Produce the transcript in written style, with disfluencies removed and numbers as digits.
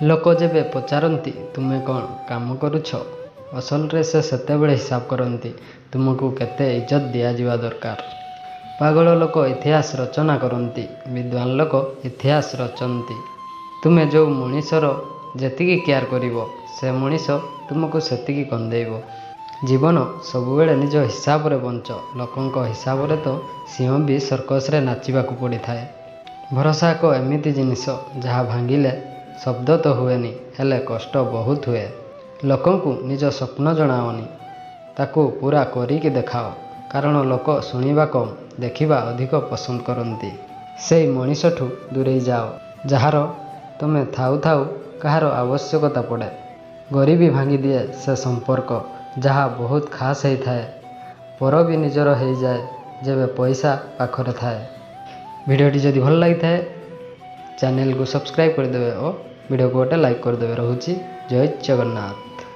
लोक जेबे पचारती तुमे कौन काम करुछ असलरे से सेतेबेले हिसाब करती तुमको केते इज्जत दिया दरकार। पागल लोक इतिहास रचना करती, विद्वान लोक इतिहास रचंती। तुमे जो मनीषर जेतिकी केयर करिवो से मनीष तुमको सेतिकी कंदेइबो। जीवन सबुबेले निज हिसाब रे बंच, लोकंक हिसाब रे तो सिंह भी सर्कस रे नाचिबाकू पड़ी थाए। भरोसा एक एमिति जिनिस जहाँ भांगिले शब्द तो हुएनी हेले कष्ट बहुत हुए। लोकंकु निज स्वप्न जणाओनी, ताकू पूरा करिकी देखाओ, कारण लोक शुणिबा कम देखिबा अधिक पसंद करती। सेई मनीषठू दूरेई जाओ जହାର तुमे थाउ थाउ कहार आवश्यकता पड़े। गरीबी भांगी दिए से संपर्क जहाँ बहुत खास होई थाए, पर भी निजर हो जाए जेबे पैसा पाखरे थाए। भिडियोटी जदि भल लगी थाए चैनल को सब्सक्राइब करदेवे और वीडियो को गोटे लाइक करदेवे। रहुछि जय जगन्नाथ।